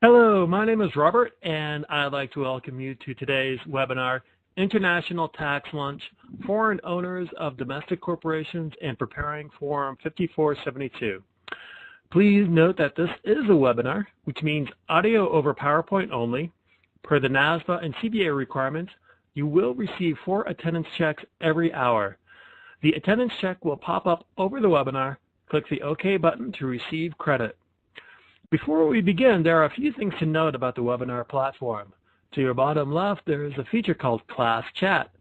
Hello, my name is Robert, and I'd like to welcome you to today's webinar, International Tax Lunch, Foreign Owners of Domestic Corporations and Preparing Form 5472. Please note that this is a webinar, which means audio over PowerPoint only. Per the NASBA and CBA requirements, you will receive 4 attendance checks every hour. The attendance check will pop up over the webinar. Click the OK button to receive credit. Before we begin, there are a few things to note about the webinar platform. To your bottom left, there is a feature called Class Chat.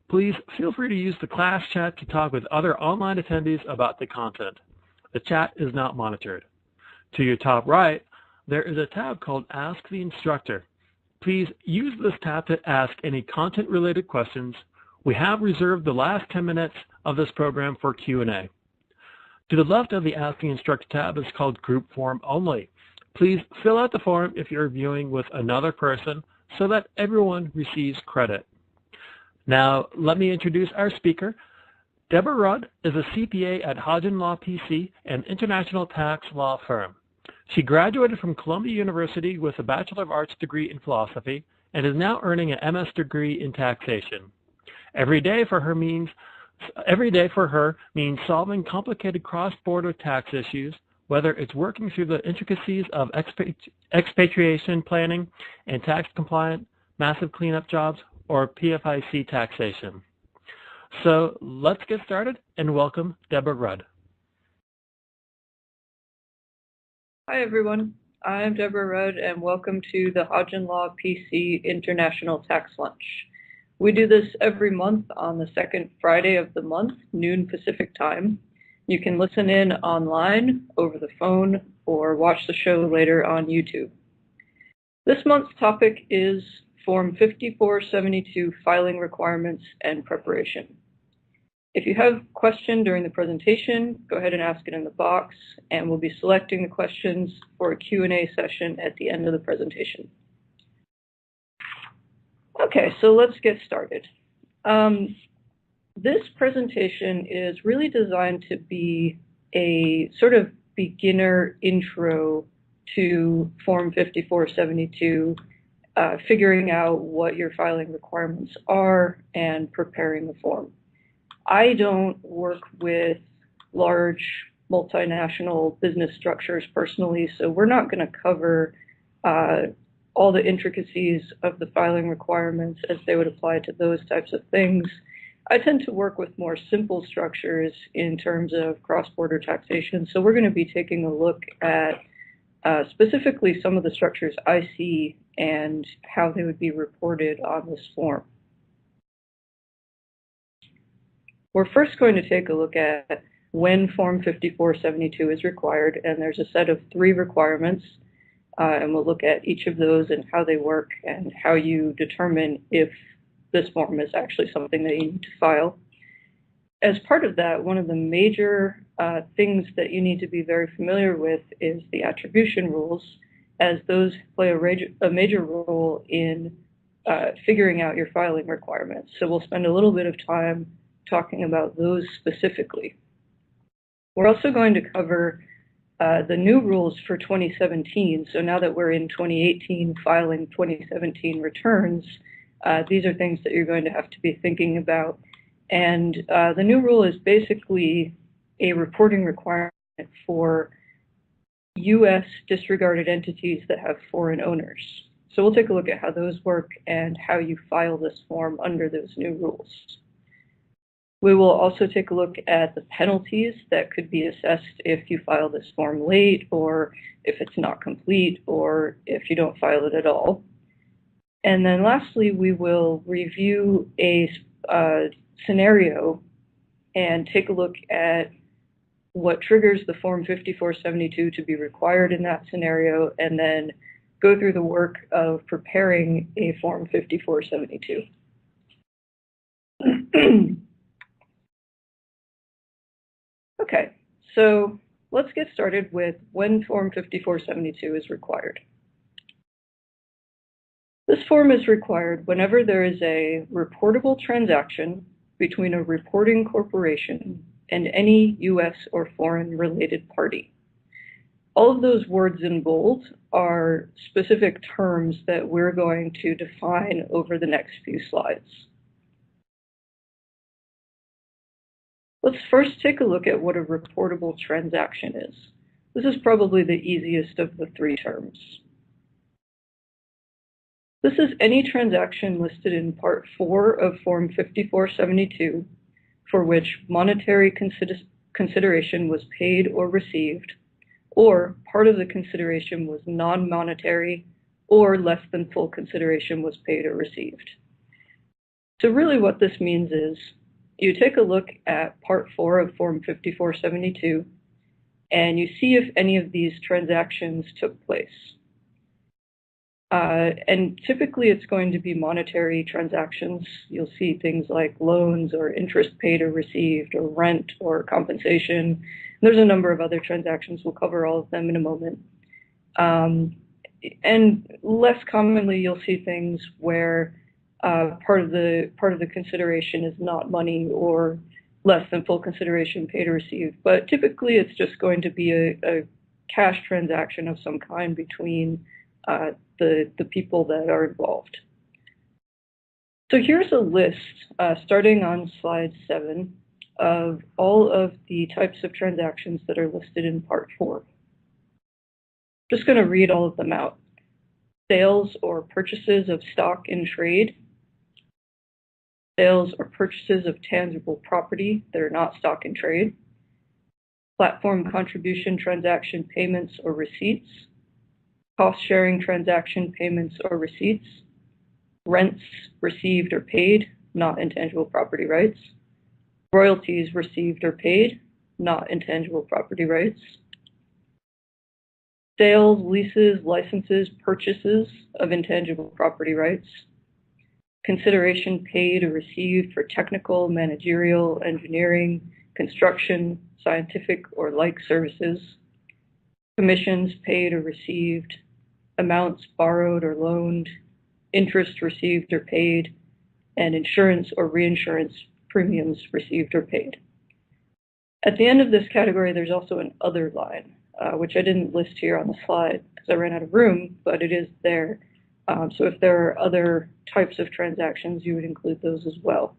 Please feel free to use the Class Chat to talk with other online attendees about the content. The chat is not monitored. To your top right, there is a tab called Ask the Instructor. Please use this tab to ask any content-related questions. We have reserved the last 10 minutes of this program for Q&A. To the left of the Ask the Instructor tab is called Group Form Only. Please fill out the form if you're viewing with another person so that everyone receives credit. Now, let me introduce our speaker. Deborah Rudd is a CPA at Hodgen Law PC, an international tax law firm. She graduated from Columbia University with a Bachelor of Arts degree in philosophy and is now earning an MS degree in taxation. Every day for her means solving complicated cross-border tax issues, whether it's working through the intricacies of expatriation planning and tax-compliant massive cleanup jobs or PFIC taxation. So let's get started and welcome Deborah Rudd. Hi everyone, I'm Deborah Rudd and welcome to the Hodgen Law PC International Tax Lunch. We do this every month on the second Friday of the month, noon Pacific time. You can listen in online, over the phone, or watch the show later on YouTube. This month's topic is Form 5472 Filing Requirements and Preparation. If you have a question during the presentation, go ahead and ask it in the box, and we'll be selecting the questions for a Q&A session at the end of the presentation. Okay, so let's get started. This presentation is really designed to be a sort of beginner intro to Form 5472, figuring out what your filing requirements are and preparing the form. I don't work with large multinational business structures personally, so we're not going to cover all the intricacies of the filing requirements as they would apply to those types of things. I tend to work with more simple structures in terms of cross-border taxation, so we're going to be taking a look at specifically some of the structures I see and how they would be reported on this form. We're first going to take a look at when Form 5472 is required, and there's a set of 3 requirements, and we'll look at each of those and how they work and how you determine if this form is actually something that you need to file. As part of that, one of the major things that you need to be very familiar with is the attribution rules, as those play a major role in figuring out your filing requirements. So we'll spend a little bit of time talking about those specifically. We're also going to cover the new rules for 2017. So now that we're in 2018 filing 2017 returns, these are things that you're going to have to be thinking about. And the new rule is basically a reporting requirement for U.S. disregarded entities that have foreign owners. So we'll take a look at how those work and how you file this form under those new rules. We will also take a look at the penalties that could be assessed if you file this form late, or if it's not complete, or if you don't file it at all. And then lastly, we will review a scenario and take a look at what triggers the Form 5472 to be required in that scenario, and then go through the work of preparing a Form 5472. Okay, so let's get started with when Form 5472 is required. This form is required whenever there is a reportable transaction between a reporting corporation and any U.S. or foreign related party. All of those words in bold are specific terms that we're going to define over the next few slides. Let's first take a look at what a reportable transaction is. This is probably the easiest of the three terms. This is any transaction listed in Part 4 of Form 5472 for which monetary consideration was paid or received, or part of the consideration was non-monetary, or less than full consideration was paid or received. So really what this means is you take a look at Part 4 of Form 5472 and you see if any of these transactions took place. And typically it's going to be monetary transactions. You'll see things like loans or interest paid or received or rent or compensation. There's a number of other transactions. We'll cover all of them in a moment. And less commonly, you'll see things where part of the consideration is not money or less than full consideration paid or received. But typically, it's just going to be a cash transaction of some kind between the people that are involved. So here's a list starting on slide 7 of all of the types of transactions that are listed in Part 4. Just going to read all of them out. Sales or purchases of stock in trade. Sales or purchases of tangible property that are not stock in trade. Platform contribution transaction payments or receipts. Cost-sharing transaction payments or receipts. Rents received or paid, not intangible property rights. Royalties received or paid, not intangible property rights. Sales, leases, licenses, purchases of intangible property rights. Consideration paid or received for technical, managerial, engineering, construction, scientific, or like services. Commissions paid or received. Amounts borrowed or loaned. Interest received or paid. And insurance or reinsurance premiums received or paid. At the end of this category, there's also an other line, which I didn't list here on the slide because I ran out of room, but it is there. So if there are other types of transactions, you would include those as well.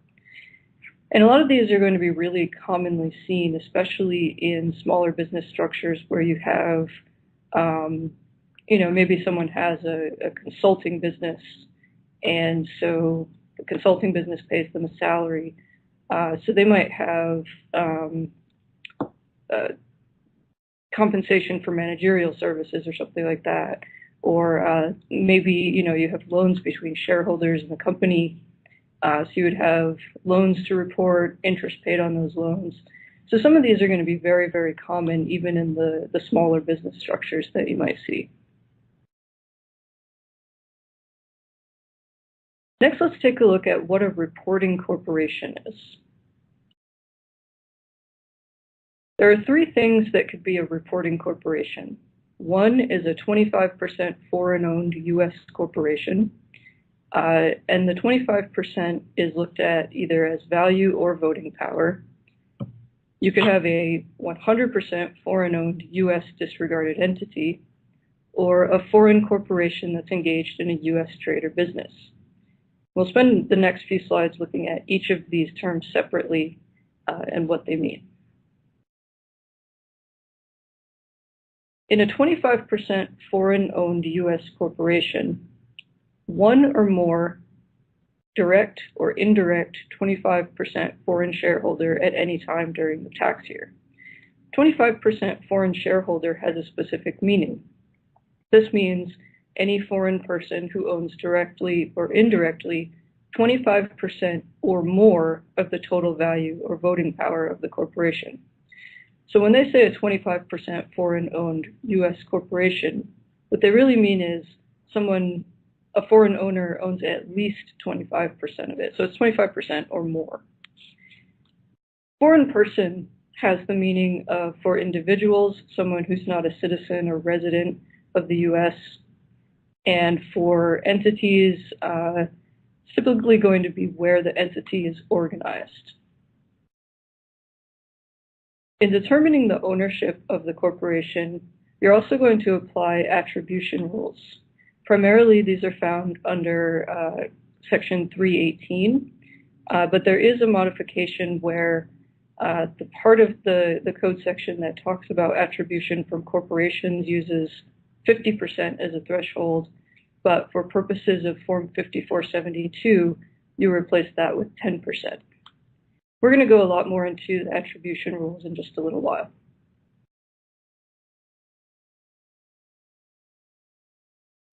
And a lot of these are going to be really commonly seen, especially in smaller business structures where you have, maybe someone has a consulting business, and so the consulting business pays them a salary. So they might have compensation for managerial services or something like that. Or maybe, you have loans between shareholders in the company. So you would have loans to report, interest paid on those loans. So some of these are going to be very, very common even in the smaller business structures that you might see. Next, let's take a look at what a reporting corporation is. There are three things that could be a reporting corporation. One is a 25% foreign-owned U.S. corporation, and the 25% is looked at either as value or voting power. You could have a 100% foreign-owned U.S. disregarded entity, or a foreign corporation that's engaged in a U.S. trade or business. We'll spend the next few slides looking at each of these terms separately and what they mean. In a 25% foreign-owned U.S. corporation, one or more direct or indirect 25% foreign shareholder at any time during the tax year. 25% foreign shareholder has a specific meaning. This means any foreign person who owns directly or indirectly 25% or more of the total value or voting power of the corporation. So when they say a 25% foreign-owned U.S. corporation, what they really mean is a foreign owner owns at least 25% of it. So it's 25% or more. Foreign person has the meaning of, for individuals, someone who's not a citizen or resident of the U.S., and for entities, it's typically going to be where the entity is organized. In determining the ownership of the corporation, You're also going to apply attribution rules. Primarily, these are found under Section 318, but there is a modification where the part of the code section that talks about attribution from corporations uses 50% as a threshold, but for purposes of Form 5472, you replace that with 10%. We're going to go a lot more into the attribution rules in just a little while.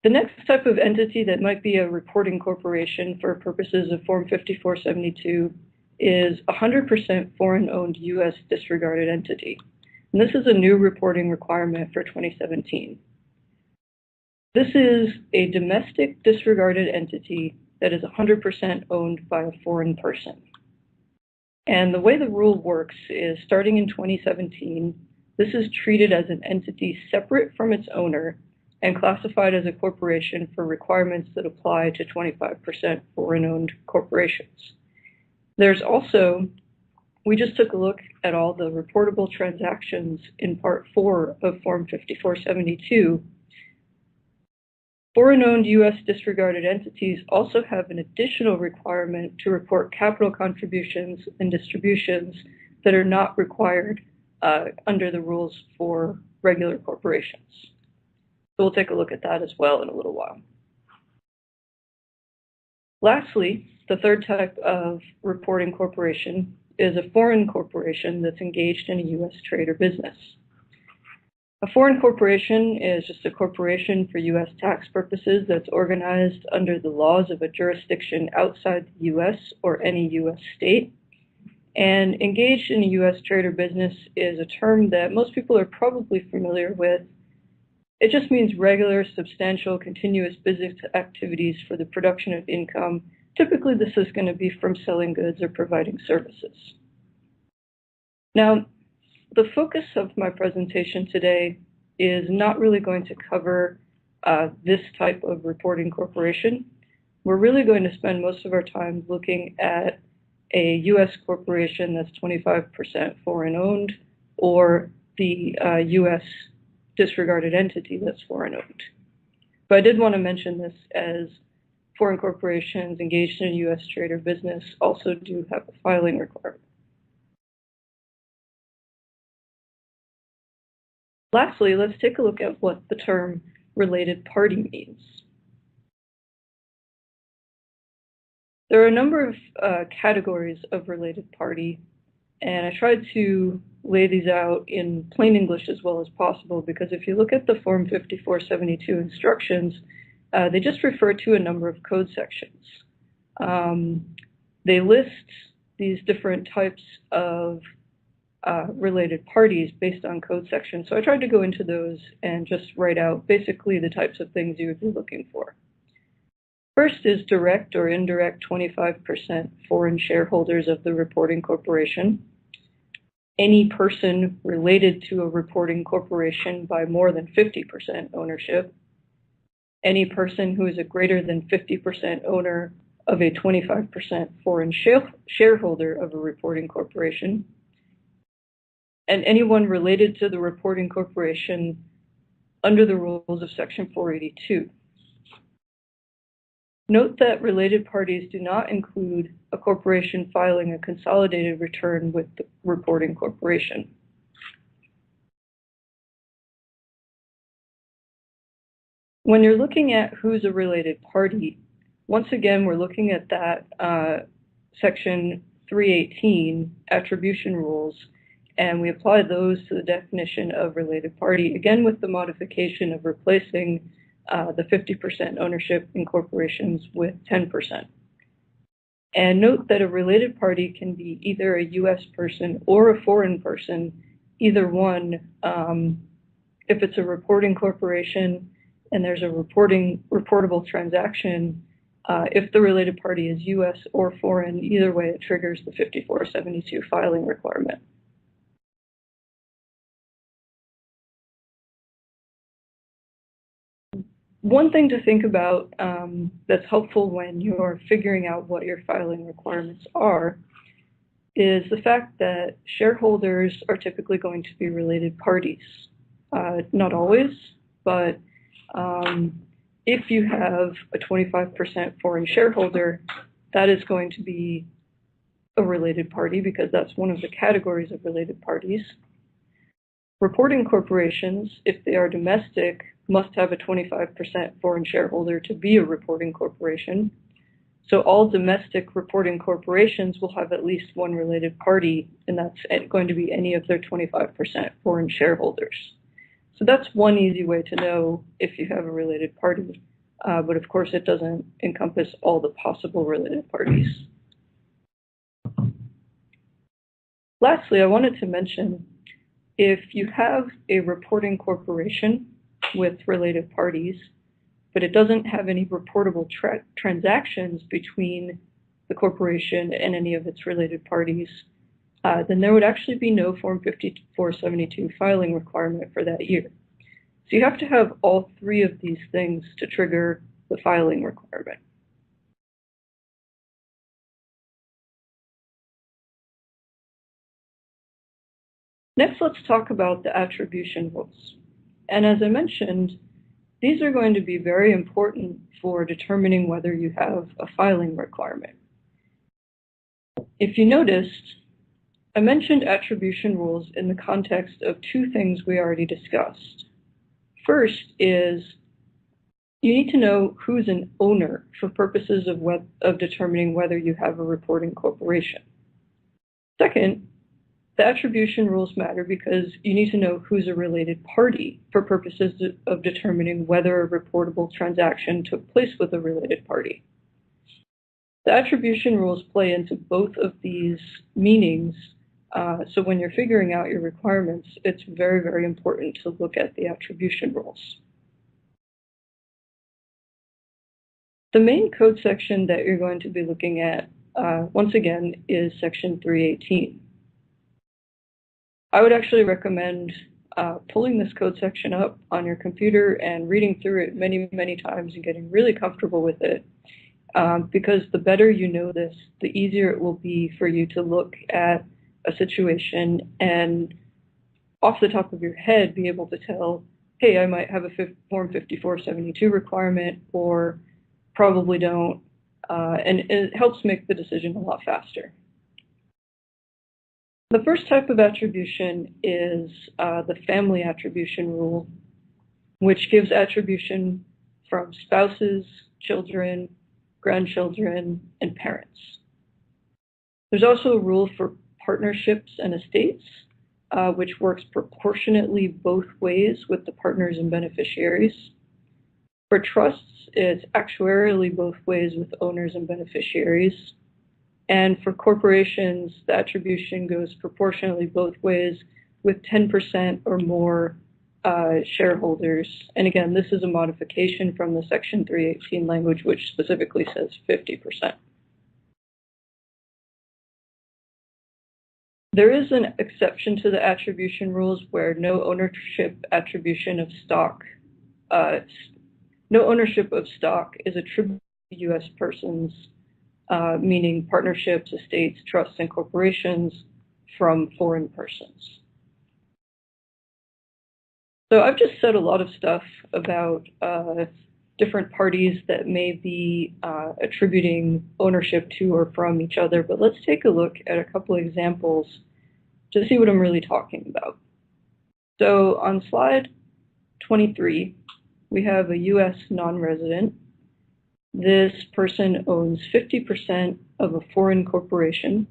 The next type of entity that might be a reporting corporation for purposes of Form 5472 is 100% foreign-owned U.S. disregarded entity. And this is a new reporting requirement for 2017. This is a domestic disregarded entity that is 100% owned by a foreign person. And the way the rule works is, starting in 2017, this is treated as an entity separate from its owner and classified as a corporation for requirements that apply to 25% foreign-owned corporations. There's also, we just took a look at all the reportable transactions in Part 4 of Form 5472. Foreign-owned U.S. disregarded entities also have an additional requirement to report capital contributions and distributions that are not required under the rules for regular corporations. So we'll take a look at that as well in a little while. Lastly, the third type of reporting corporation is a foreign corporation that's engaged in a U.S. trade or business. A foreign corporation is just a corporation for U.S. tax purposes that's organized under the laws of a jurisdiction outside the U.S. or any U.S. state. And engaged in a U.S. trade or business is a term that most people are probably familiar with. It just means regular, substantial, continuous business activities for the production of income. Typically, this is going to be from selling goods or providing services. Now, the focus of my presentation today is not really going to cover this type of reporting corporation. We're really going to spend most of our time looking at a U.S. corporation that's 25% foreign-owned, or the U.S. disregarded entity that's foreign-owned. But I did want to mention this, as foreign corporations engaged in a U.S. trade or business also do have a filing requirement. Lastly, let's take a look at what the term related party means. There are a number of categories of related party, and I tried to lay these out in plain English as well as possible, because if you look at the Form 5472 instructions, they just refer to a number of code sections. They list these different types of related parties based on code sections. So I tried to go into those and just write out basically the types of things you would be looking for. First is direct or indirect 25% foreign shareholders of the reporting corporation. Any person related to a reporting corporation by more than 50% ownership. Any person who is a greater than 50% owner of a 25% foreign shareholder of a reporting corporation. And anyone related to the reporting corporation under the rules of Section 482. Note that related parties do not include a corporation filing a consolidated return with the reporting corporation. When you're looking at who's a related party, once again, we're looking at that Section 318 attribution rules, and we apply those to the definition of related party, again with the modification of replacing the 50% ownership in corporations with 10%. And note that a related party can be either a U.S. person or a foreign person, either one. If it's a reporting corporation and there's a reportable transaction, if the related party is U.S. or foreign, either way it triggers the 5472 filing requirement. One thing to think about that's helpful when you're figuring out what your filing requirements are is the fact that shareholders are typically going to be related parties. Not always, but if you have a 25% foreign shareholder, that is going to be a related party because that's one of the categories of related parties. Reporting corporations, if they are domestic, must have a 25% foreign shareholder to be a reporting corporation. So all domestic reporting corporations will have at least one related party, and that's going to be any of their 25% foreign shareholders. So that's one easy way to know if you have a related party, but of course it doesn't encompass all the possible related parties. Lastly, I wanted to mention, if you have a reporting corporation with related parties, but it doesn't have any reportable transactions between the corporation and any of its related parties, then there would actually be no Form 5472 filing requirement for that year. So you have to have all three of these things to trigger the filing requirement. Next, let's talk about the attribution rules. And as I mentioned, these are going to be very important for determining whether you have a filing requirement. If you noticed, I mentioned attribution rules in the context of two things we already discussed. First is you need to know who's an owner for purposes of determining whether you have a reporting corporation. Second, the attribution rules matter because you need to know who's a related party for purposes of determining whether a reportable transaction took place with a related party. The attribution rules play into both of these meanings, so when you're figuring out your requirements, it's very, very important to look at the attribution rules. The main code section that you're going to be looking at, once again, is Section 318. I would actually recommend pulling this code section up on your computer and reading through it many, many times and getting really comfortable with it, because the better you know this, the easier it will be for you to look at a situation and off the top of your head be able to tell, hey, I might have a Form 5472 requirement or probably don't, and it helps make the decision a lot faster. The first type of attribution is the family attribution rule, which gives attribution from spouses, children, grandchildren, and parents. There's also a rule for partnerships and estates, which works proportionately both ways with the partners and beneficiaries. For trusts, it's actuarially both ways with owners and beneficiaries. And for corporations, the attribution goes proportionally both ways with 10% or more shareholders. And again, this is a modification from the Section 318 language, which specifically says 50%. There is an exception to the attribution rules where no ownership of stock is attributed to U.S. persons, meaning partnerships, estates, trusts, and corporations from foreign persons. So I've just said a lot of stuff about different parties that may be attributing ownership to or from each other, but let's take a look at a couple of examples to see what I'm really talking about. So on slide 23, we have a U.S. non-resident. This person owns 50% of a foreign corporation,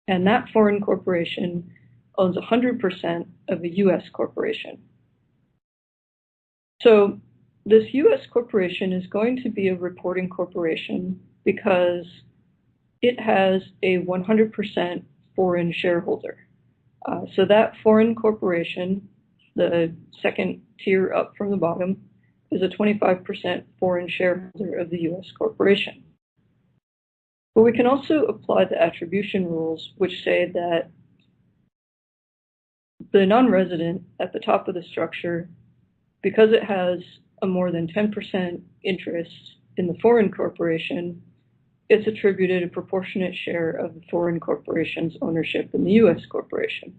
and that foreign corporation owns 100% of a U.S. corporation. So this U.S. corporation is going to be a reporting corporation because it has a 100% foreign shareholder. So that foreign corporation, the second tier up from the bottom, is a 25% foreign shareholder of the U.S. corporation. But we can also apply the attribution rules, which say that the non-resident at the top of the structure, because it has a more than 10% interest in the foreign corporation, it's attributed a proportionate share of the foreign corporation's ownership in the U.S. corporation.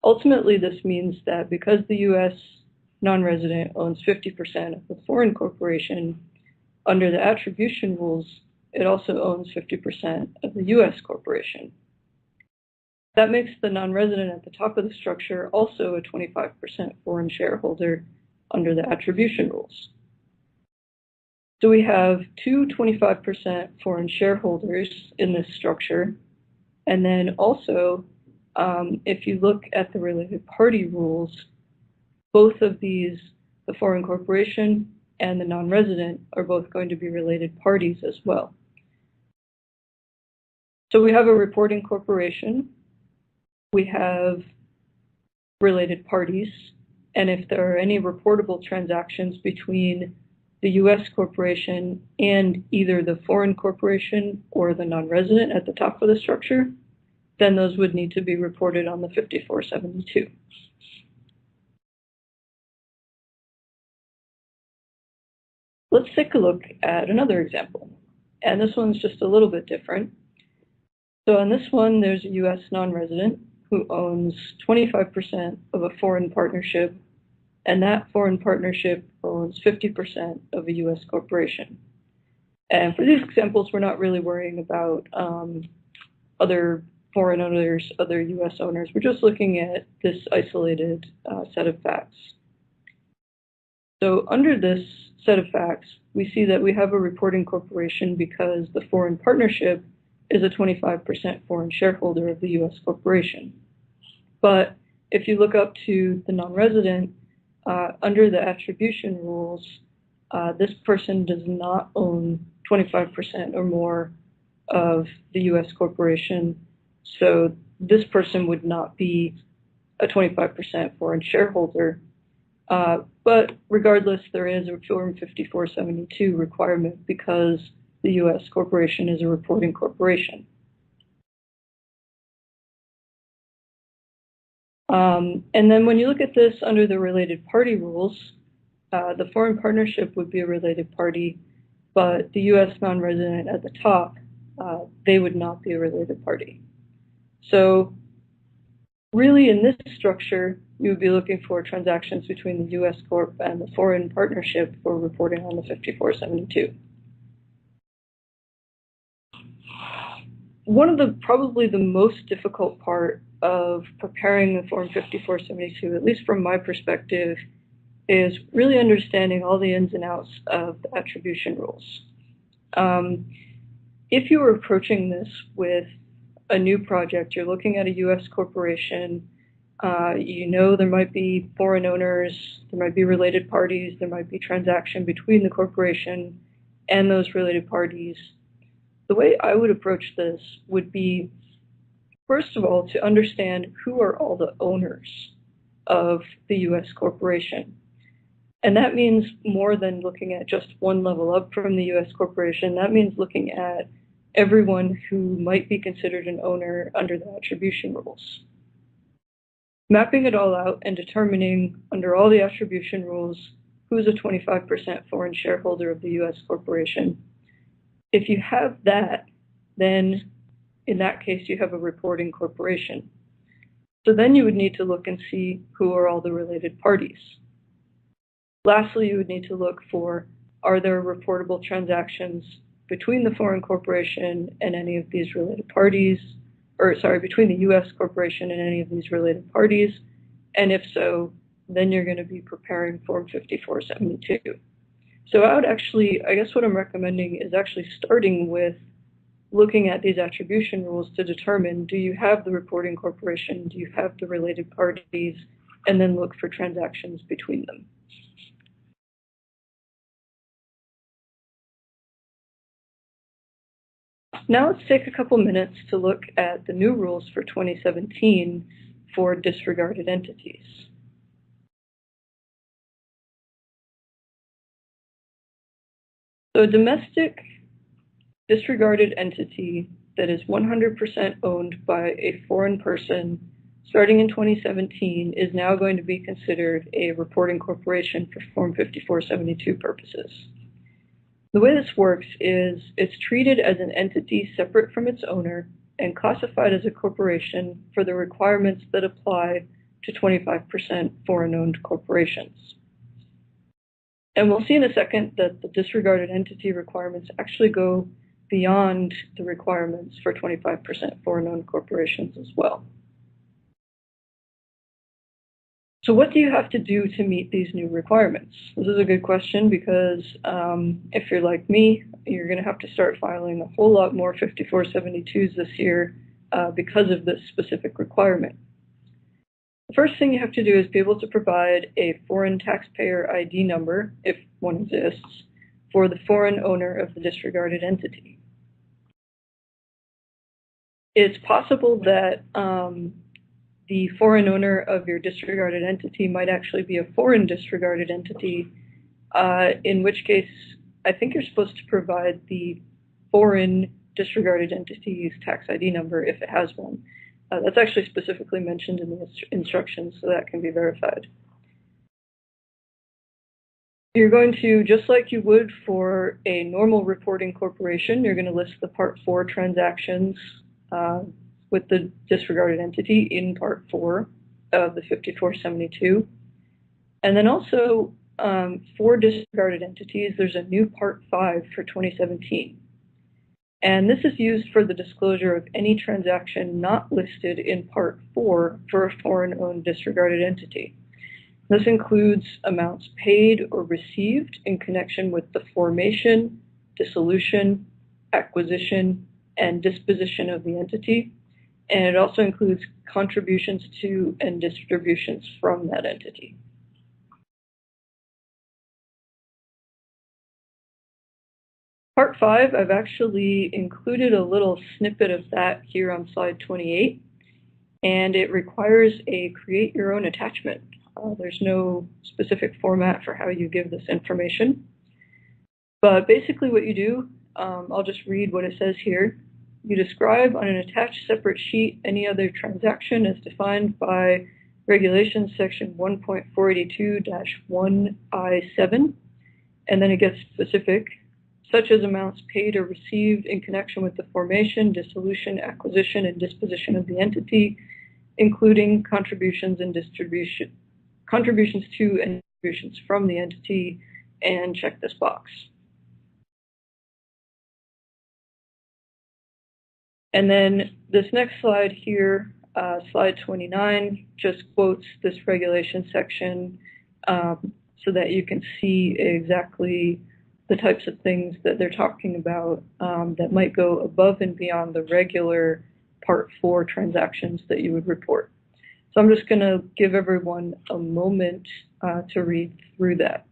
Ultimately, this means that because the U.S. non-resident owns 50% of the foreign corporation, under the attribution rules, it also owns 50% of the U.S. corporation. That makes the non-resident at the top of the structure also a 25% foreign shareholder under the attribution rules. So we have two 25% foreign shareholders in this structure. And then also, if you look at the related party rules, both of these, the foreign corporation and the non-resident, are both going to be related parties as well. So we have a reporting corporation, we have related parties, and if there are any reportable transactions between the U.S. corporation and either the foreign corporation or the non-resident at the top of the structure, then those would need to be reported on the 5472. Let's take a look at another example, and this one's just a little bit different. So on this one, there's a U.S. non-resident who owns 25% of a foreign partnership, and that foreign partnership owns 50% of a U.S. corporation. And for these examples, we're not really worrying about other foreign owners, other U.S. owners. We're just looking at this isolated set of facts. So under this set of facts, we see that we have a reporting corporation because the foreign partnership is a 25% foreign shareholder of the U.S. corporation. But if you look up to the non-resident, under the attribution rules, this person does not own 25% or more of the U.S. corporation, so this person would not be a 25% foreign shareholder. But regardless, there is a Form 5472 requirement because the U.S. corporation is a reporting corporation. And then when you look at this under the related party rules, the foreign partnership would be a related party, but the U.S. non-resident at the top, they would not be a related party. So really in this structure, you would be looking for transactions between the U.S. Corp and the foreign partnership for reporting on the 5472. One of the probably the most difficult part of preparing the Form 5472, at least from my perspective, is really understanding all the ins and outs of the attribution rules. If you were approaching this with a new project, you're looking at a U.S. corporation, you know there might be foreign owners, there might be related parties, there might be transaction between the corporation and those related parties. The way I would approach this would be, first of all, to understand who are all the owners of the U.S. corporation. And that means more than looking at just one level up from the U.S. corporation. That means looking at everyone who might be considered an owner under the attribution rules. Mapping it all out and determining under all the attribution rules who's a 25% foreign shareholder of the U.S. corporation. If you have that, then in that case you have a reporting corporation. So then you would need to look and see who are all the related parties. Lastly, you would need to look for, are there reportable transactions between the foreign corporation and any of these related parties, or sorry, between the U.S. corporation and any of these related parties, and if so, then you're going to be preparing Form 5472. So I would actually, I guess what I'm recommending is actually starting with looking at these attribution rules to determine, do you have the reporting corporation, do you have the related parties, and then look for transactions between them. Now let's take a couple minutes to look at the new rules for 2017 for disregarded entities. So a domestic disregarded entity that is 100% owned by a foreign person starting in 2017 is now going to be considered a reporting corporation for Form 5472 purposes. The way this works is it's treated as an entity separate from its owner and classified as a corporation for the requirements that apply to 25% foreign-owned corporations. And we'll see in a second that the disregarded entity requirements actually go beyond the requirements for 25% foreign-owned corporations as well. So what do you have to do to meet these new requirements? This is a good question because if you're like me, you're going to have to start filing a whole lot more 5472s this year because of this specific requirement. The first thing you have to do is be able to provide a foreign taxpayer ID number, if one exists, for the foreign owner of the disregarded entity. It's possible that the foreign owner of your disregarded entity might actually be a foreign disregarded entity, in which case I think you're supposed to provide the foreign disregarded entity's tax ID number if it has one. That's actually specifically mentioned in the instructions, so that can be verified. You're going to, just like you would for a normal reporting corporation, you're going to list the Part 4 transactions with the disregarded entity in Part 4 of the 5472. And then also, for disregarded entities, there's a new Part 5 for 2017. And this is used for the disclosure of any transaction not listed in Part 4 for a foreign-owned disregarded entity. This includes amounts paid or received in connection with the formation, dissolution, acquisition, and disposition of the entity. And it also includes contributions to and distributions from that entity. Part 5, I've actually included a little snippet of that here on slide 28, and it requires a create your own attachment. There's no specific format for how you give this information, but basically what you do, I'll just read what it says here. You describe on an attached separate sheet any other transaction as defined by Regulations Section 1.482-1I7, and then it gets specific, such as amounts paid or received in connection with the formation, dissolution, acquisition, and disposition of the entity, including contributions and contributions to and distributions from the entity, and check this box. And then this next slide here, slide 29, just quotes this regulation section so that you can see exactly the types of things that they're talking about that might go above and beyond the regular Part 4 transactions that you would report. So I'm just going to give everyone a moment to read through that.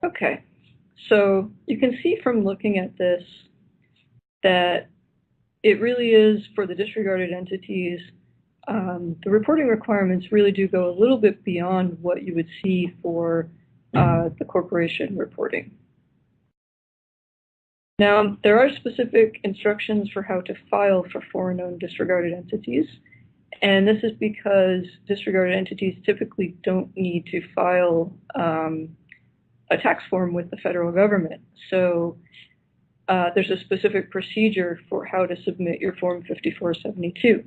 Okay, so you can see from looking at this that it really is, for the disregarded entities, the reporting requirements really do go a little bit beyond what you would see for the corporation reporting. Now, there are specific instructions for how to file for foreign-owned disregarded entities, and this is because disregarded entities typically don't need to file a tax form with the federal government. So there's a specific procedure for how to submit your Form 5472.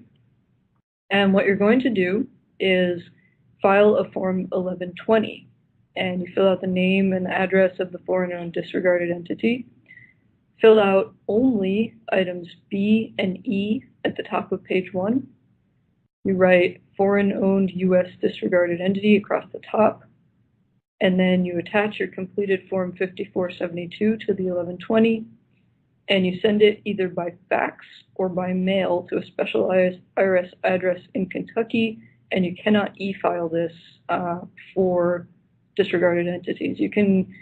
And what you're going to do is file a Form 1120, and you fill out the name and address of the foreign-owned disregarded entity, fill out only items B and E at the top of page 1. You write foreign-owned U.S. disregarded entity across the top, and then you attach your completed Form 5472 to the 1120, and you send it either by fax or by mail to a specialized IRS address in Kentucky, and you cannot e-file this for disregarded entities. You can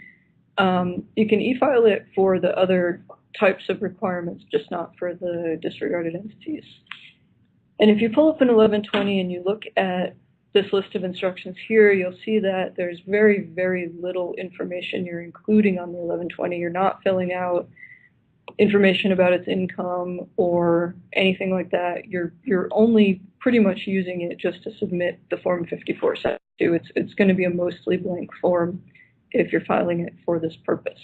e-file it for the other types of requirements, just not for the disregarded entities. And if you pull up an 1120 and you look at this list of instructions here, you'll see that there's very, very little information you're including on the 1120. You're not filling out information about its income or anything like that. You're only pretty much using it just to submit the Form 5472. It's going to be a mostly blank form if you're filing it for this purpose.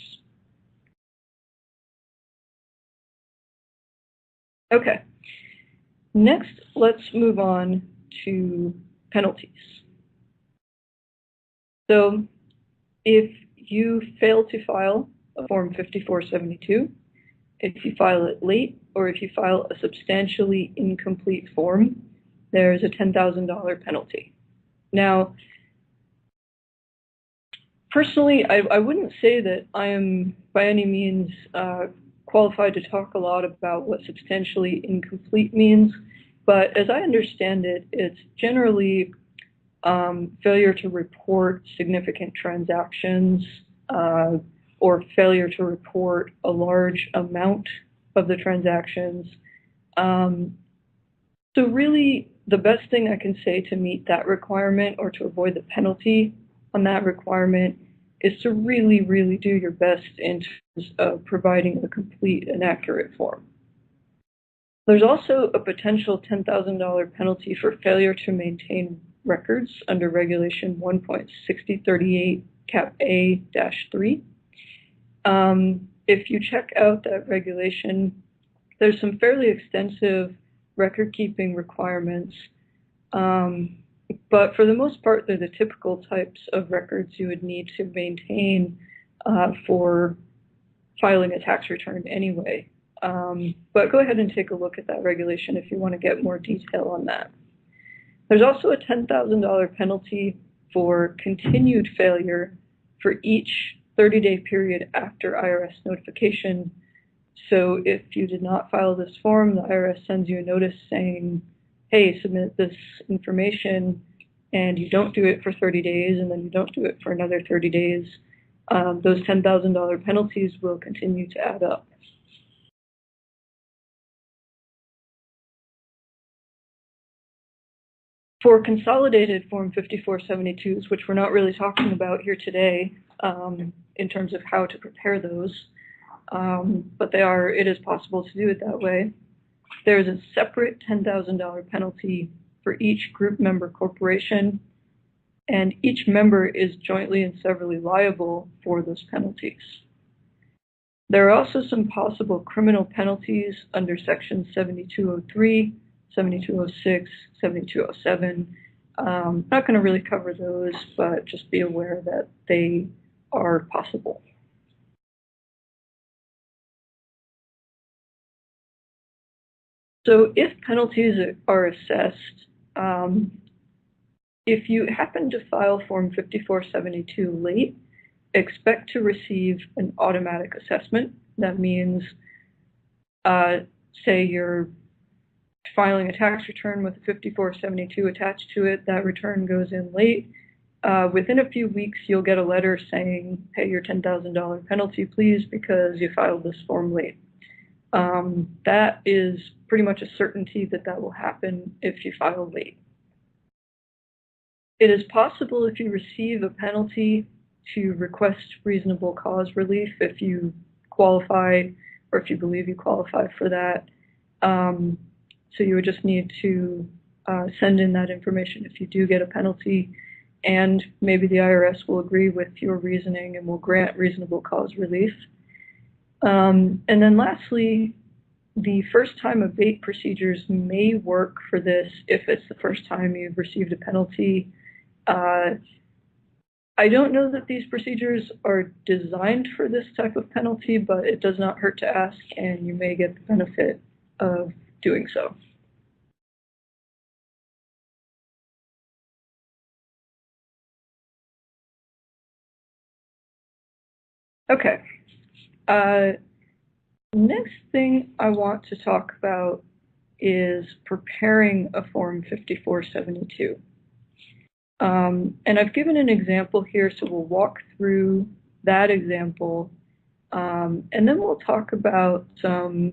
Okay. Next, let's move on to penalties. So if you fail to file a Form 5472, if you file it late, or if you file a substantially incomplete form, there's a $10,000 penalty. Now, personally, I wouldn't say that I am by any means qualified to talk a lot about what substantially incomplete means, but as I understand it, it's generally failure to report significant transactions or failure to report a large amount of the transactions. So really, the best thing I can say to meet that requirement or to avoid the penalty on that requirement is to really, really do your best in terms of providing a complete and accurate form. There's also a potential $10,000 penalty for failure to maintain records under Regulation 1.6038 Cap A-3. If you check out that regulation, there's some fairly extensive record-keeping requirements, but for the most part, they're the typical types of records you would need to maintain for filing a tax return anyway. But go ahead and take a look at that regulation if you want to get more detail on that. There's also a $10,000 penalty for continued failure for each 30-day period after IRS notification. So if you did not file this form, the IRS sends you a notice saying, hey, submit this information, and you don't do it for 30 days, and then you don't do it for another 30 days, those $10,000 penalties will continue to add up. For consolidated Form 5472s, which we're not really talking about here today in terms of how to prepare those, but it is possible to do it that way. There's a separate $10,000 penalty for each group member corporation, and each member is jointly and severally liable for those penalties. There are also some possible criminal penalties under Section 7203, 7206, 7207. I'm not going to really cover those, but just be aware that they are possible. So if penalties are assessed, if you happen to file Form 5472 late, expect to receive an automatic assessment. That means, say you're filing a tax return with a 5472 attached to it, that return goes in late. Within a few weeks, you'll get a letter saying, pay your $10,000 penalty, please, because you filed this form late. That is pretty much a certainty that that will happen if you file late. It is possible if you receive a penalty to request reasonable cause relief if you qualify or if you believe you qualify for that. So you would just need to send in that information if you do get a penalty, and maybe the IRS will agree with your reasoning and will grant reasonable cause relief. And then lastly, the first-time abate procedures may work for this if it's the first time you've received a penalty. I don't know that these procedures are designed for this type of penalty, but it does not hurt to ask, and you may get the benefit of doing so. Okay. Next thing I want to talk about is preparing a Form 5472. And I've given an example here, so we'll walk through that example, and then we'll talk about a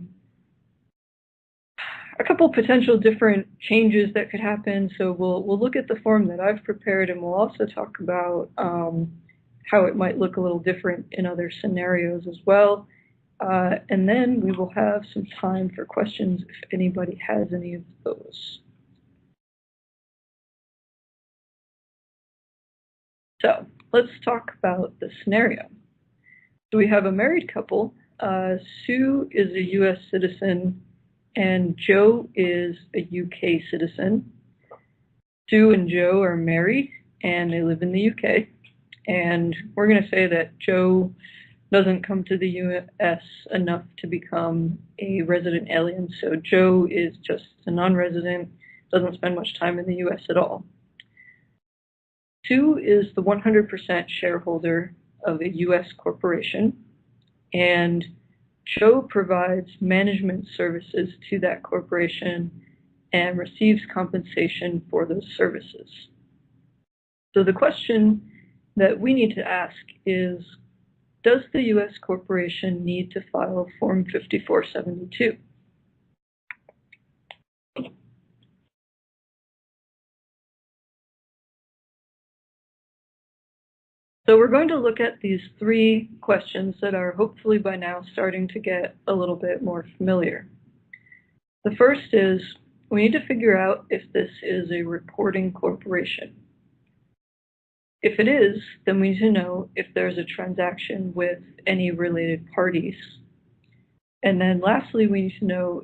couple potential different changes that could happen. So we'll look at the form that I've prepared, and we'll also talk about how it might look a little different in other scenarios as well. And then we will have some time for questions if anybody has any of those. So let's talk about the scenario. So we have a married couple. Sue is a US citizen and Joe is a UK citizen. Sue and Joe are married and they live in the UK. And we're going to say that Joe doesn't come to the US enough to become a resident alien. So Joe is just a non-resident, doesn't spend much time in the US at all. Sue is the 100% shareholder of a US corporation, and Joe provides management services to that corporation and receives compensation for those services. So the question that we need to ask is, does the US corporation need to file Form 5472? So we're going to look at these three questions that are hopefully by now starting to get a little bit more familiar. The first is, we need to figure out if this is a reporting corporation. If it is, then we need to know if there's a transaction with any related parties. And then lastly, we need to know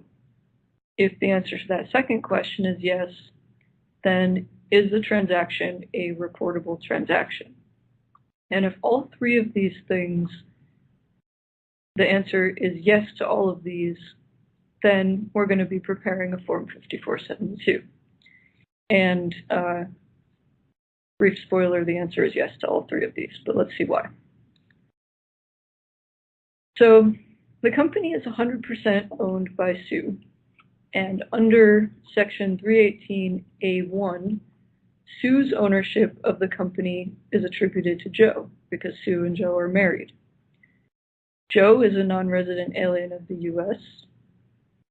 if the answer to that second question is yes, then is the transaction a reportable transaction? And if all three of these things, the answer is yes to all of these, then we're going to be preparing a Form 5472. And brief spoiler, the answer is yes to all three of these, but let's see why. So the company is 100% owned by Sue, and under Section 318A1, Sue's ownership of the company is attributed to Joe because Sue and Joe are married. Joe is a non-resident alien of the US,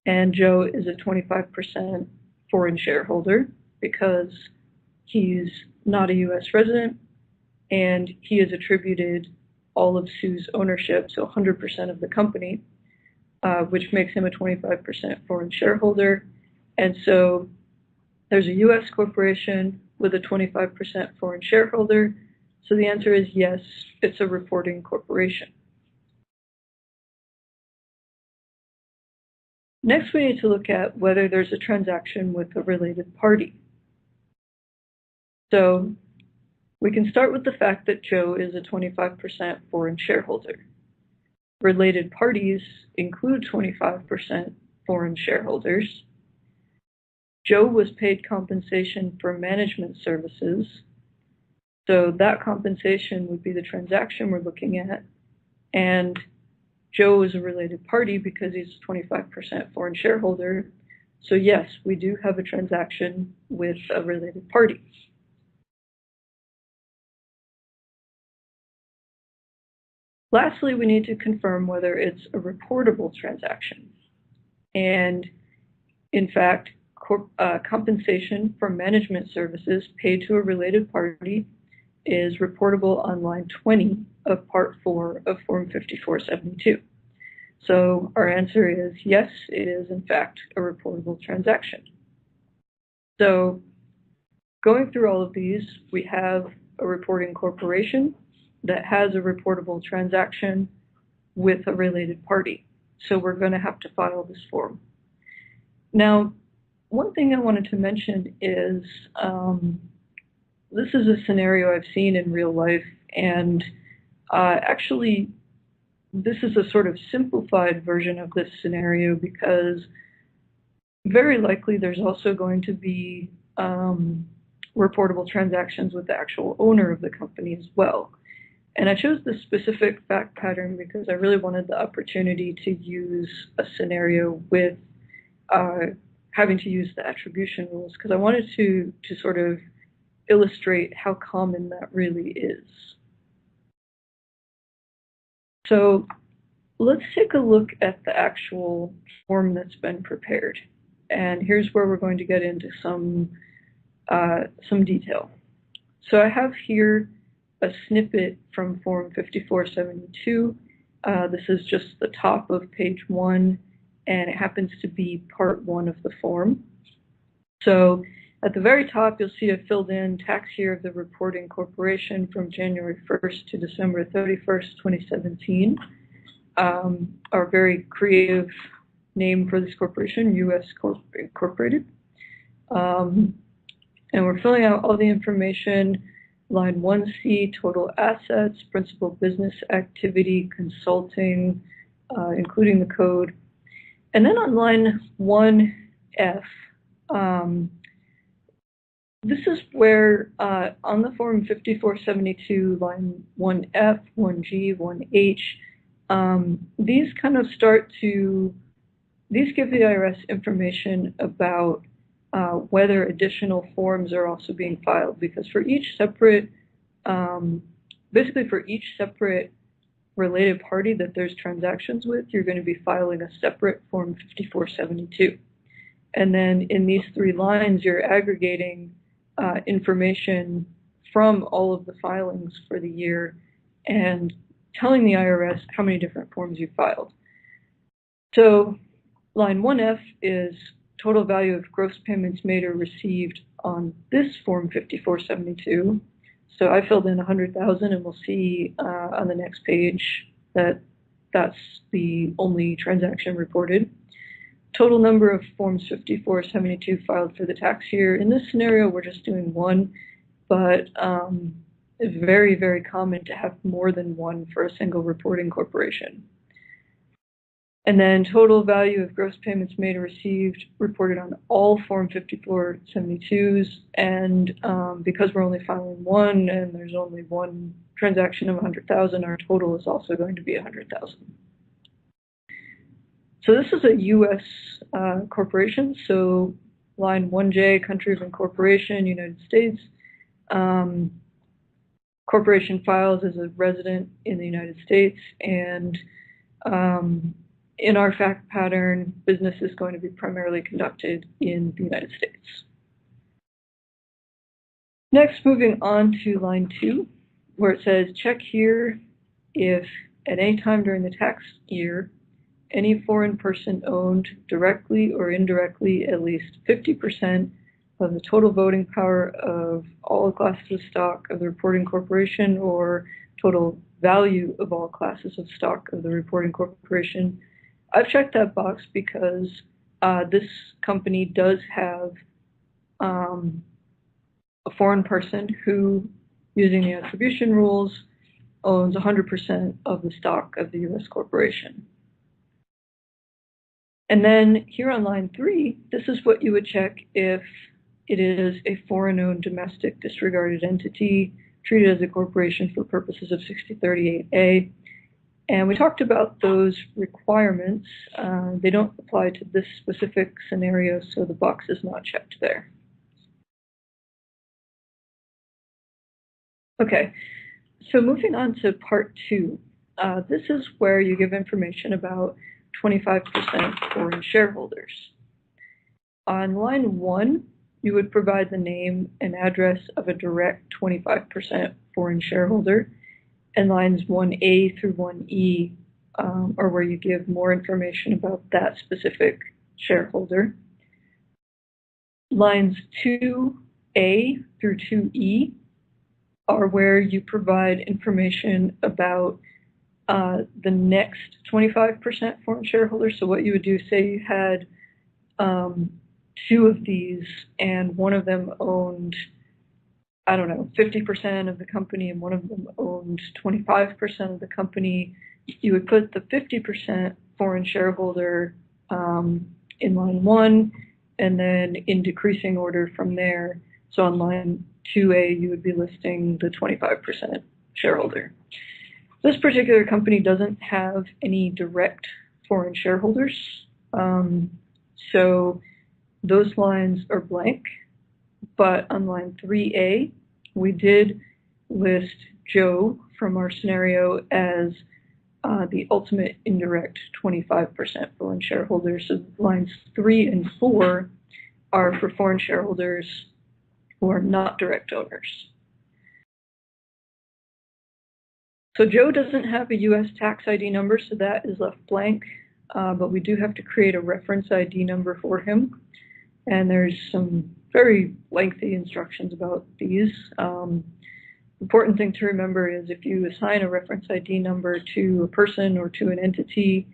and Joe is a 25% foreign shareholder because he's not a US resident, and he has attributed all of Sue's ownership, so 100% of the company, which makes him a 25% foreign shareholder. And so there's a US corporation with a 25% foreign shareholder. So the answer is yes, it's a reporting corporation. Next, we need to look at whether there's a transaction with a related party. So we can start with the fact that Joe is a 25% foreign shareholder. Related parties include 25% foreign shareholders. Joe was paid compensation for management services, so that compensation would be the transaction we're looking at, and Joe is a related party because he's a 25% foreign shareholder, so yes, we do have a transaction with a related party. Lastly, we need to confirm whether it's a reportable transaction, and in fact, compensation for management services paid to a related party is reportable on line 20 of Part 4 of Form 5472. So our answer is yes, it is in fact a reportable transaction. So going through all of these, we have a reporting corporation that has a reportable transaction with a related party. So we're going to have to file this form. Now, one thing I wanted to mention is this is a scenario I've seen in real life, and actually this is a sort of simplified version of this scenario because very likely there's also going to be reportable transactions with the actual owner of the company as well. And I chose this specific fact pattern because I really wanted the opportunity to use a scenario with having to use the attribution rules, because I wanted to sort of illustrate how common that really is. So let's take a look at the actual form that's been prepared. And here's where we're going to get into some detail. So I have here a snippet from Form 5472, This is just the top of page 1, and it happens to be part 1 of the form. So at the very top, you'll see I filled in tax year of the reporting corporation from January 1st to December 31st, 2017. Our very creative name for this corporation, U.S. Incorporated. And we're filling out all the information. Line 1C, total assets, principal business activity, consulting, including the code. And then on line 1F, this is where on the form 5472, line 1F, 1G, 1H, these kind of these give the IRS information about whether additional forms are also being filed, because for each separate, basically for each separate related party that there's transactions with, you're going to be filing a separate form 5472. And then in these 3 lines, you're aggregating information from all of the filings for the year and telling the IRS how many different forms you filed. So line 1F is total value of gross payments made or received on this form 5472. So I filled in 100,000, and we'll see on the next page that that's the only transaction reported. Total number of forms 5472 filed for the tax year. In this scenario, we're just doing 1, but it's very, very common to have more than 1 for a single reporting corporation. And then total value of gross payments made or received reported on all form 5472s. And because we're only filing 1 and there's only 1 transaction of 100,000, our total is also going to be 100,000. So this is a U.S. corporation. So line 1J, country of incorporation, United States. Corporation files as a resident in the United States, and in our fact pattern, business is going to be primarily conducted in the United States. Next, moving on to line 2, where it says, check here if at any time during the tax year, any foreign person owned directly or indirectly at least 50% of the total voting power of all classes of stock of the reporting corporation, or total value of all classes of stock of the reporting corporation. I've checked that box because this company does have a foreign person who, using the attribution rules, owns 100% of the stock of the U.S. corporation. And then here on line 3, this is what you would check if it is a foreign-owned domestic disregarded entity treated as a corporation for purposes of 6038A. And we talked about those requirements. They don't apply to this specific scenario, so the box is not checked there. Okay, so moving on to part 2. This is where you give information about 25% foreign shareholders. On line 1, you would provide the name and address of a direct 25% foreign shareholder, and lines 1A through 1E are where you give more information about that specific shareholder. Lines 2A through 2E are where you provide information about the next 25% foreign shareholders. So what you would do, say you had 2 of these and one of them owned, I don't know, 50% of the company and one of them owned 25% of the company, you would put the 50% foreign shareholder in line 1 and then in decreasing order from there. So on line 2A, you would be listing the 25% shareholder. This particular company doesn't have any direct foreign shareholders, so those lines are blank. But on line 3A, we did list Joe from our scenario as the ultimate indirect 25% foreign shareholder. So lines 3 and 4 are for foreign shareholders who are not direct owners. So Joe doesn't have a U.S. tax ID number, so that is left blank, but we do have to create a reference ID number for him. And there's some very lengthy instructions about these. Important thing to remember is if you assign a reference ID number to a person or to an entity,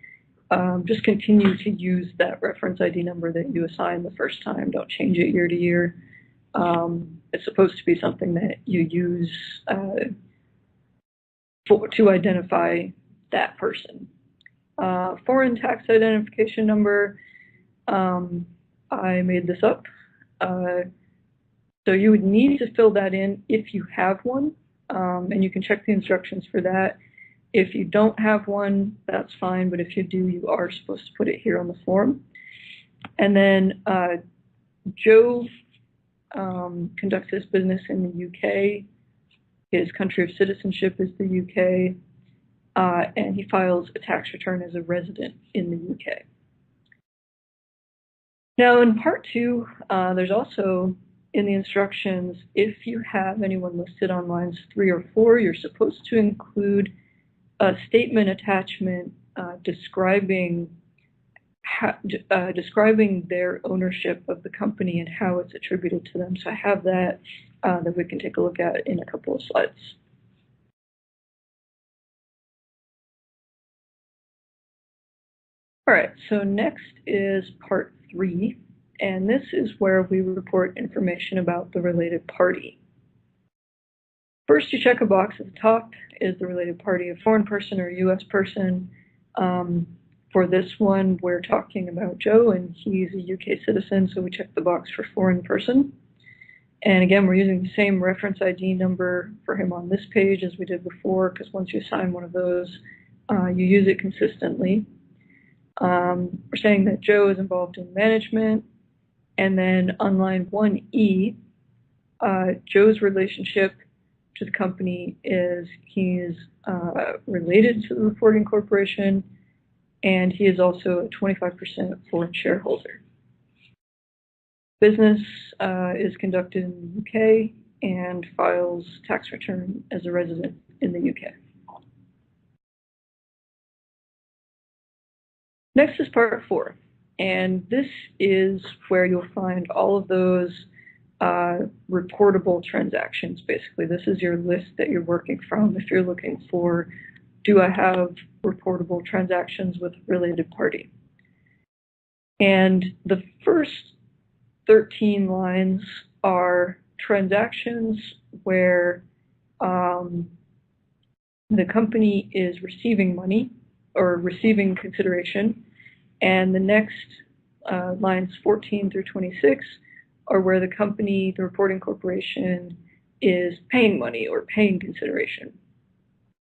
just continue to use that reference ID number that you assigned the first time. Don't change it year to year. It's supposed to be something that you use to identify that person. Foreign tax identification number, I made this up. So you would need to fill that in if you have one, and you can check the instructions for that. If you don't have one, that's fine, but if you do, you are supposed to put it here on the form. And then Joe conducts his business in the UK. His country of citizenship is the UK, and he files a tax return as a resident in the UK. Now in part 2, there's also in the instructions, if you have anyone listed on lines 3 or 4, you're supposed to include a statement attachment describing their ownership of the company and how it's attributed to them. So I have that that we can take a look at in a couple of slides. All right, so next is part 3, and this is where we report information about the related party. First, you check a box at the top. Is the related party a foreign person or a U.S. person? For this one, we're talking about Joe, and he's a UK citizen, so we check the box for foreign person. And again, we're using the same reference ID number for him on this page as we did before, because once you assign one of those, you use it consistently. We're saying that Joe is involved in management, and then on line 1E, Joe's relationship to the company is he is related to the reporting corporation, and he is also a 25% foreign shareholder. Business is conducted in the UK and files tax return as a resident in the UK. Next is part 4, and this is where you'll find all of those reportable transactions. Basically, this is your list that you're working from if you're looking for, do I have reportable transactions with related party? And the first 13 lines are transactions where the company is receiving money or receiving consideration, and the next lines 14 through 26 are where the company, the reporting corporation, is paying money or paying consideration.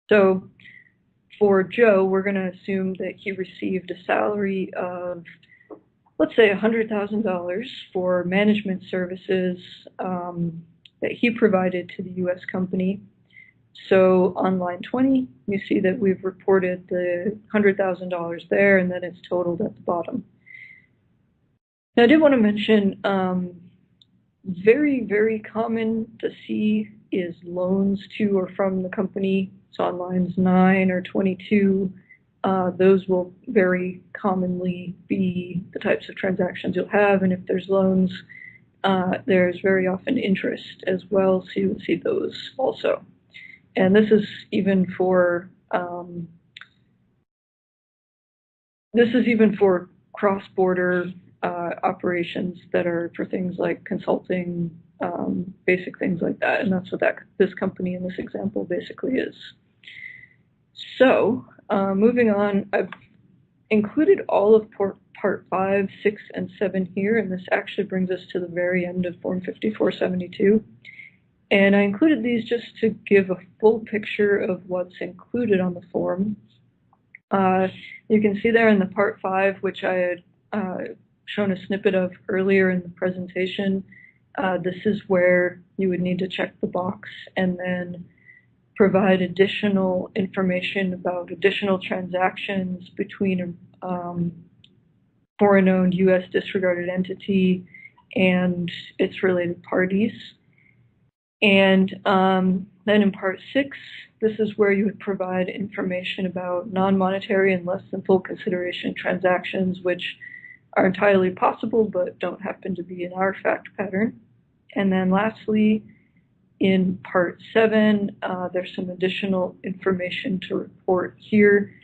So for Joe, we're going to assume that he received a salary of, let's say, $100,000 for management services that he provided to the U.S. company. So on line 20, you see that we've reported the $100,000 there, and then it's totaled at the bottom. Now, I did want to mention, very, very common to see is loans to or from the company. So on lines 9 or 22, those will very commonly be the types of transactions you'll have. And if there's loans, there's very often interest as well, so you would see those also. And this is even for cross-border operations that are for things like consulting, basic things like that. And that's what this company in this example basically is. So moving on, I've included all of part 5, 6, and 7 here, and this actually brings us to the very end of Form 5472. And I included these just to give a full picture of what's included on the form. You can see there in the part 5, which I had shown a snippet of earlier in the presentation, this is where you would need to check the box and then provide additional information about additional transactions between a foreign-owned U.S. disregarded entity and its related parties. And then in part 6, this is where you would provide information about non-monetary and less than full consideration transactions, which are entirely possible but don't happen to be in our fact pattern. And then lastly, in part 7, there's some additional information to report here.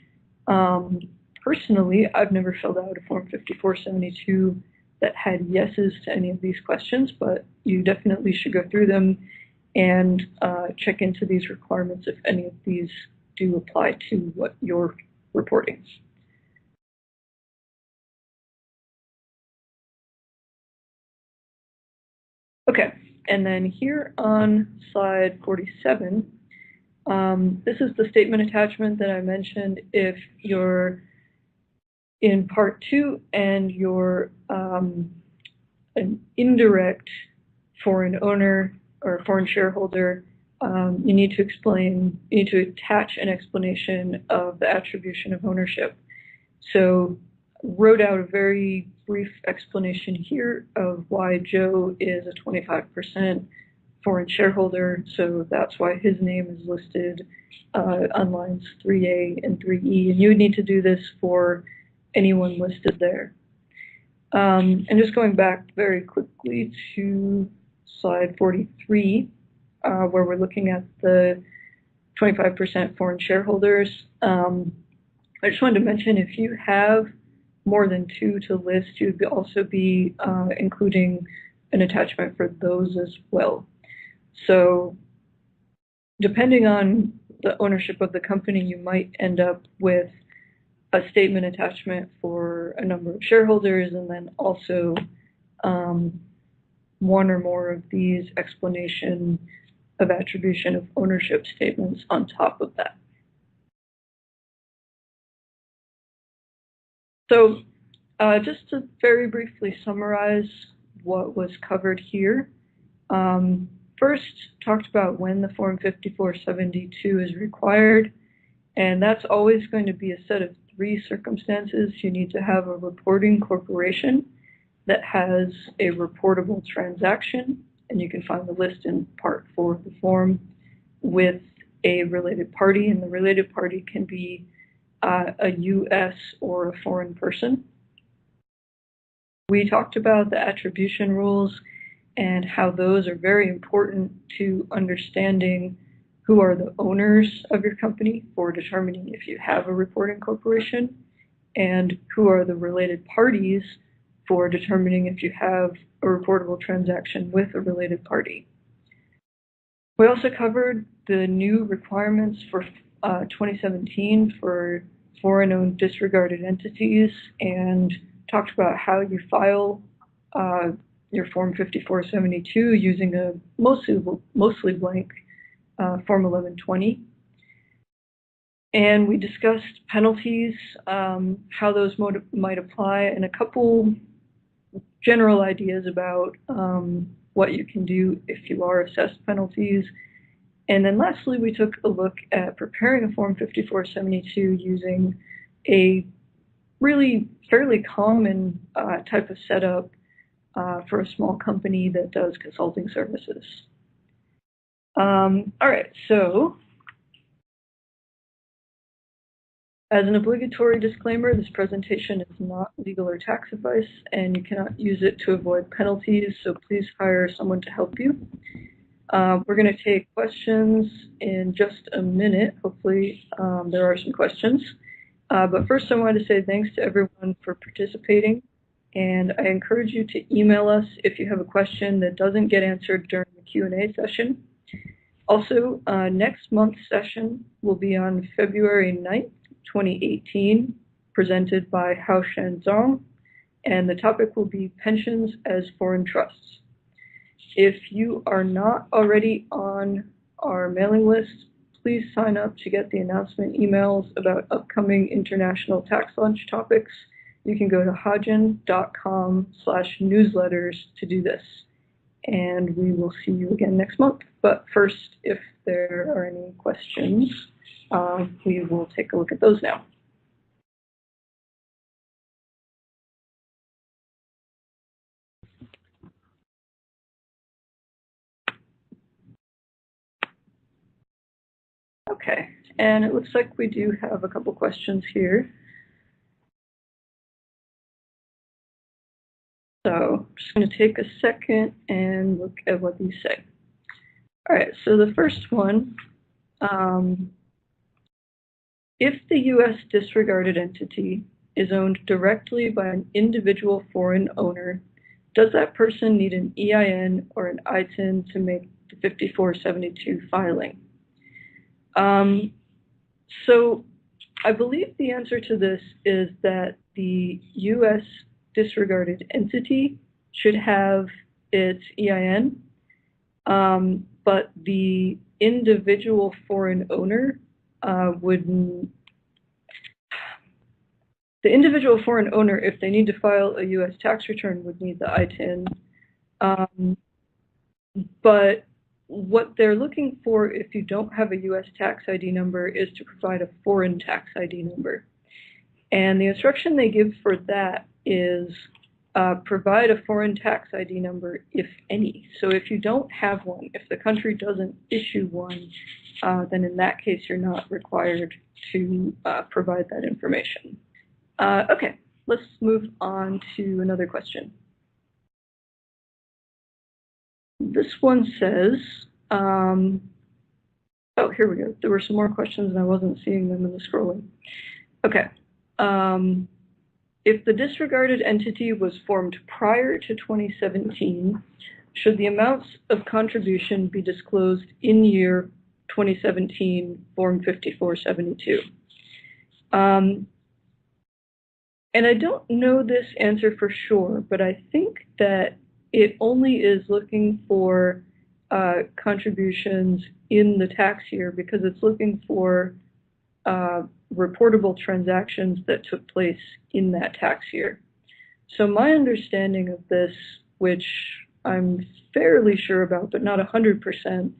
Personally, I've never filled out a Form 5472 that had yeses to any of these questions, but you definitely should go through them and check into these requirements if any of these do apply to what you're reporting. Okay, and then here on slide 47, this is the statement attachment that I mentioned. If you're in part 2 and you're an indirect foreign owner or foreign shareholder, you need to attach an explanation of the attribution of ownership. So wrote out a very brief explanation here of why Joe is a 25% foreign shareholder. So that's why his name is listed on lines 3A and 3E. And you would need to do this for anyone listed there. And just going back very quickly to slide 43, where we're looking at the 25% foreign shareholders. I just wanted to mention, if you have more than 2 to list, you'd also be including an attachment for those as well. So depending on the ownership of the company, you might end up with a statement attachment for a number of shareholders, and then also one or more of these explanation of attribution of ownership statements on top of that. So just to very briefly summarize what was covered here. First, talked about when the Form 5472 is required, and that's always going to be a set of 3 circumstances. You need to have a reporting corporation that has a reportable transaction, and you can find the list in part 4 of the form, with a related party, and the related party can be a U.S. or a foreign person. We talked about the attribution rules and how those are very important to understanding who are the owners of your company for determining if you have a reporting corporation, and who are the related parties for determining if you have a reportable transaction with a related party. We also covered the new requirements for 2017 for foreign-owned disregarded entities, and talked about how you file your Form 5472 using a mostly blank Form 1120. And we discussed penalties, how those might apply, and a couple general ideas about what you can do if you are assessed penalties. And then lastly, we took a look at preparing a Form 5472 using a really fairly common type of setup for a small company that does consulting services. All right, so as an obligatory disclaimer, this presentation is not legal or tax advice, and you cannot use it to avoid penalties, so please hire someone to help you. We're going to take questions in just a minute. Hopefully there are some questions. But first I wanted to say thanks to everyone for participating, and I encourage you to email us if you have a question that doesn't get answered during the Q&A session. Also, next month's session will be on February 9th, 2018, presented by Haoshan Zhang, and the topic will be pensions as foreign trusts. If you are not already on our mailing list, please sign up to get the announcement emails about upcoming international tax lunch topics. You can go to Hodgen.com/newsletters to do this. And we will see you again next month. But first, if there are any questions, we will take a look at those now. Okay, and it looks like we do have a couple questions here. So I'm just going to take a second and look at what these say. All right, so the first one, if the U.S. disregarded entity is owned directly by an individual foreign owner, does that person need an EIN or an ITIN to make the 5472 filing? So I believe the answer to this is that the U.S. disregarded entity should have its EIN, but the individual foreign owner wouldn't. The individual foreign owner, if they need to file a U.S. tax return, would need the ITIN. But what they're looking for if you don't have a U.S. tax ID number is to provide a foreign tax ID number. And the instruction they give for that is provide a foreign tax ID number, if any. So if you don't have one, if the country doesn't issue one, then in that case you're not required to provide that information. Okay, let's move on to another question. This one says, oh, here we go. There were some more questions and I wasn't seeing them in the scrolling. Okay. If the disregarded entity was formed prior to 2017, should the amounts of contribution be disclosed in year 2017 Form 5472? And I don't know this answer for sure, but I think that it only is looking for contributions in the tax year because it's looking for reportable transactions that took place in that tax year. So my understanding of this, which I'm fairly sure about, but not 100%,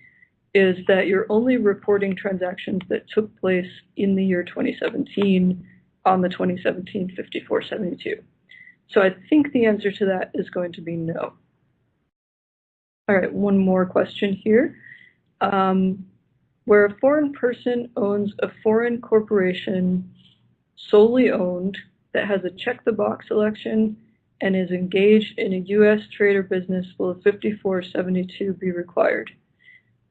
is that you're only reporting transactions that took place in the year 2017 on the 2017 5472. So I think the answer to that is going to be no. All right, one more question here. Where a foreign person owns a foreign corporation solely owned that has a check the box election and is engaged in a U.S. trade or business, will a 5472 be required?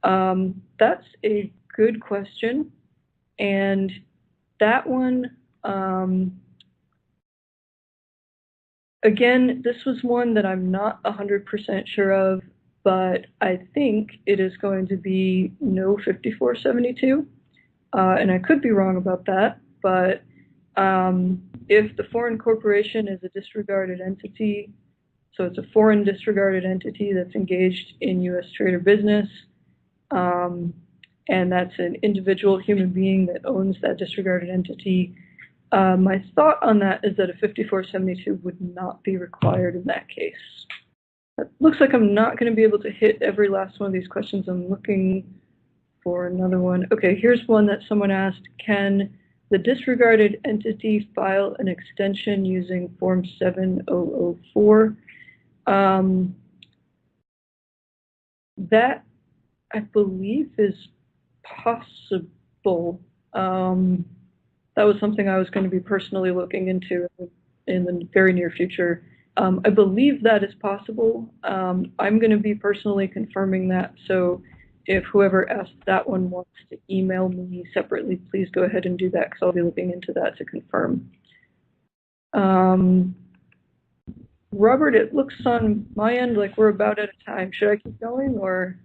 That's a good question. And that one, again, this was one that I'm not 100% sure of, but I think it is going to be no 5472. And I could be wrong about that, but if the foreign corporation is a disregarded entity, so it's a foreign disregarded entity that's engaged in U.S. trade or business, and that's an individual human being that owns that disregarded entity, my thought on that is that a 5472 would not be required in that case. It looks like I'm not going to be able to hit every last one of these questions. I'm looking for another one. Okay, here's one that someone asked. Can the disregarded entity file an extension using Form 7004? That, I believe, is possible. That was something I was going to be personally looking into in the very near future. I believe that is possible. I'm going to be personally confirming that, so if whoever asked that one wants to email me separately, please go ahead and do that, because I'll be looking into that to confirm. Robert, it looks on my end like we're about out of time. Should I keep going, or?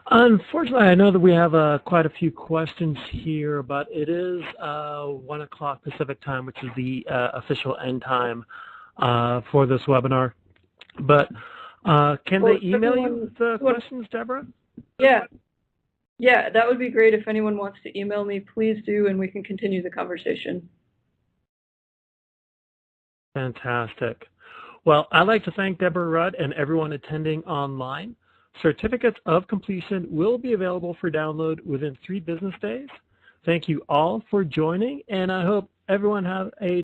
Unfortunately, I know that we have quite a few questions here, but it is 1 o'clock Pacific time, which is the official end time for this webinar. But can they email you the questions, Deborah? Yeah, that would be great. If anyone wants to email me, please do, and we can continue the conversation. Fantastic. Well, I'd like to thank Deborah Rudd and everyone attending online. Certificates of completion will be available for download within 3 business days. Thank you all for joining, and I hope everyone have a